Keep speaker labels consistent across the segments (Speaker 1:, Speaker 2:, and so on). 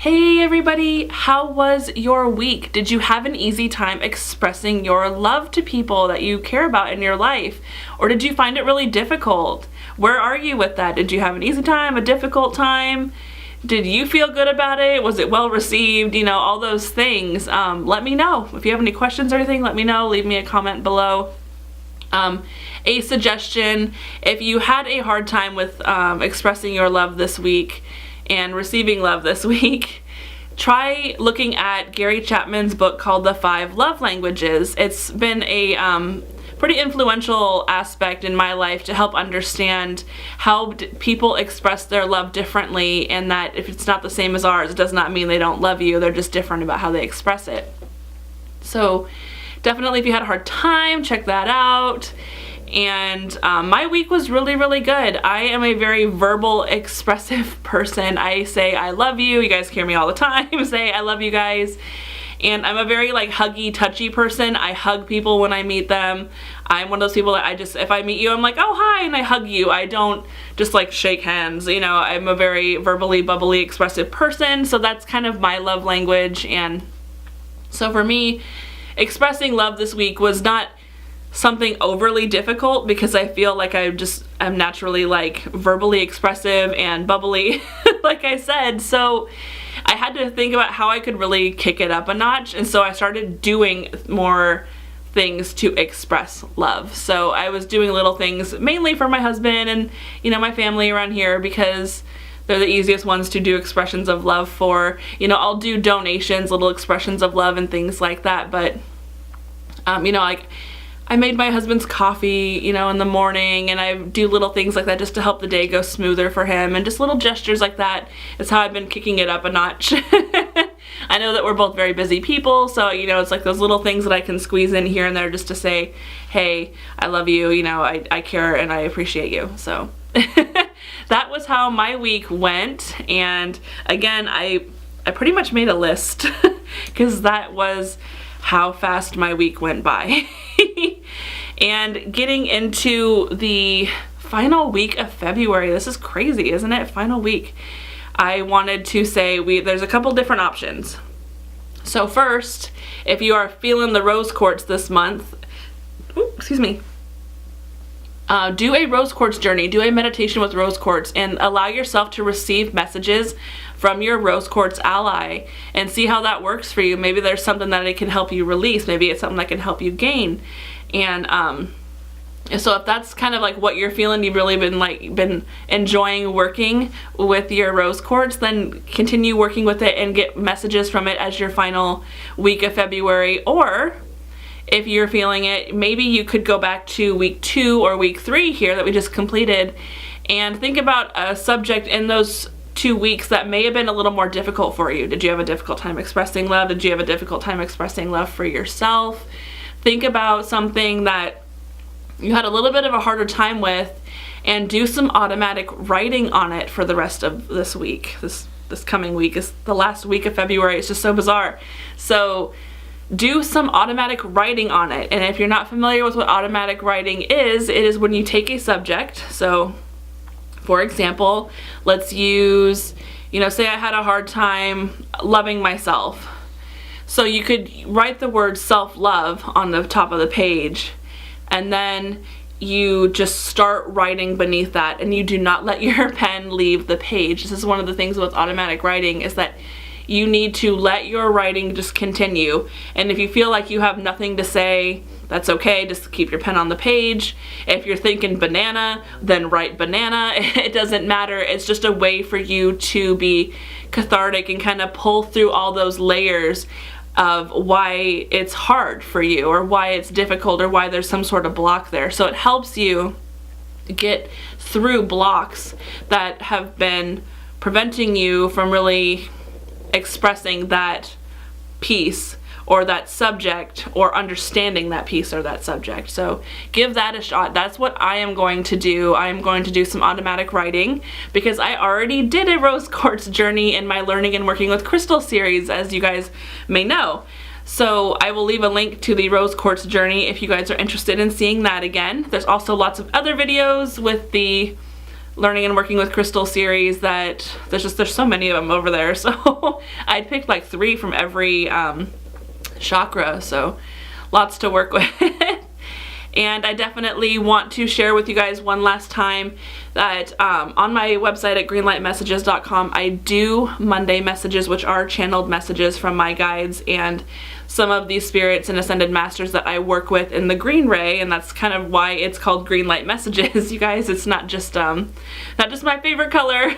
Speaker 1: Hey everybody, how was your week? Did you have an easy time expressing your love to people that you care about in your life? Or did you find it really difficult? Where are you with that? Did you have an easy time, a difficult time? Did you feel good about it? Was it well received? You know, all those things. Let me know. If you have any questions or anything, let me know. Leave me a comment below. A suggestion, if you had a hard time with expressing your love this week and receiving love this week, try looking at Gary Chapman's book called The 5 Love Languages. It's been a pretty influential aspect in my life to help understand how people express their love differently, and that if it's not the same as ours, it does not mean they don't love you. They're just different about how they express it. So definitely, if you had a hard time, check that out. And my week was really, really good. I am a very verbal, expressive person. I say I love you. You guys hear me all the time say I love you guys. And I'm a very like huggy, touchy person. I hug people when I meet them. I'm one of those people that if I meet you, I'm like, oh hi, and I hug you. I don't just like shake hands. You know, I'm a very verbally, bubbly, expressive person. So that's kind of my love language. And so for me, expressing love this week was not something overly difficult, because I feel like I'm naturally like verbally expressive and bubbly like I said. So I had to think about how I could really kick it up a notch, and so I started doing more things to express love. So I was doing little things mainly for my husband and, you know, my family around here, because they're the easiest ones to do expressions of love for. You know, I'll do donations, little expressions of love and things like that, but you know, like I made my husband's coffee, you know, in the morning, and I do little things like that just to help the day go smoother for him, and just little gestures like that is how I've been kicking it up a notch. I know that we're both very busy people, so, you know, it's like those little things that I can squeeze in here and there just to say, hey, I love you, you know, I care and I appreciate you. So that was how my week went. And again, I pretty much made a list because that was how fast my week went by. And getting into the final week of February, this is crazy, isn't it? Final week. I wanted to say there's a couple different options. So first, if you are feeling the rose quartz this month, excuse me, do a rose quartz journey, do a meditation with rose quartz, and allow yourself to receive messages from your rose quartz ally and see how that works for you. Maybe there's something that it can help you release. Maybe it's something that can help you gain. And so if that's kind of like what you're feeling, you've really been enjoying working with your rose quartz, then continue working with it and get messages from it as your final week of February. Or if you're feeling it, maybe you could go back to week 2 or week 3 here that we just completed and think about a subject in those 2 weeks that may have been a little more difficult for you. Did you have a difficult time expressing love? Did you have a difficult time expressing love for yourself? Think about something that you had a little bit of a harder time with, and do some automatic writing on it for the rest of this week. This coming week is the last week of February. It's just so bizarre. So do some automatic writing on it. And if you're not familiar with what automatic writing is, it is when you take a subject. So for example, let's use, you know, say I had a hard time loving myself. So you could write the word self-love on the top of the page, and then you just start writing beneath that, and you do not let your pen leave the page. This is one of the things with automatic writing, is that you need to let your writing just continue. And if you feel like you have nothing to say, that's okay, just keep your pen on the page. If you're thinking banana, then write banana. It doesn't matter. It's just a way for you to be cathartic and kind of pull through all those layers of why it's hard for you, or why it's difficult, or why there's some sort of block there. So it helps you get through blocks that have been preventing you from really expressing that piece or that subject, or understanding that piece or that subject. So give that a shot. That's what I am going to do. I am going to do some automatic writing, because I already did a rose quartz journey in my Learning and Working with Crystal series, as you guys may know. So I will leave a link to the rose quartz journey if you guys are interested in seeing that again. There's also lots of other videos with the learning and working with crystal series that there's so many of them over there. So I picked like 3 from every chakra, so lots to work with. And I definitely want to share with you guys one last time that on my website at greenlightmessages.com, I do Monday messages, which are channeled messages from my guides and some of these spirits and ascended masters that I work with in the green ray, and that's kind of why it's called Greenlight Messages. You guys, it's not just my favorite color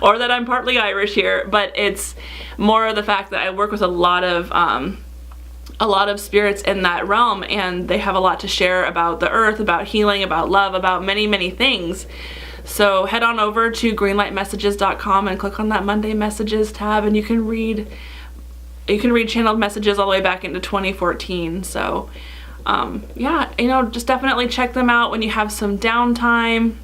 Speaker 1: or that I'm partly Irish here, but it's more the fact that I work with a lot of spirits in that realm, and they have a lot to share about the earth, about healing, about love, about many things. So head on over to greenlightmessages.com and click on that Monday messages tab, and you can read channeled messages all the way back into 2014. So yeah, you know, just definitely check them out when you have some downtime.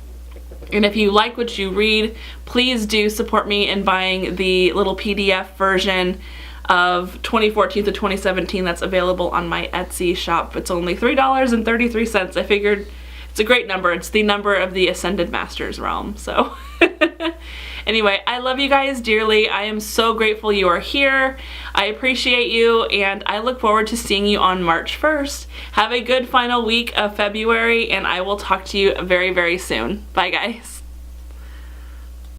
Speaker 1: And if you like what you read, please do support me in buying the little PDF version of 2014 to 2017 that's available on my Etsy shop. It's only $3.33. I figured it's a great number. It's the number of the Ascended Masters realm. So anyway, I love you guys dearly. I am so grateful you are here. I appreciate you, and I look forward to seeing you on March 1st. Have a good final week of February, and I will talk to you very soon. Bye guys.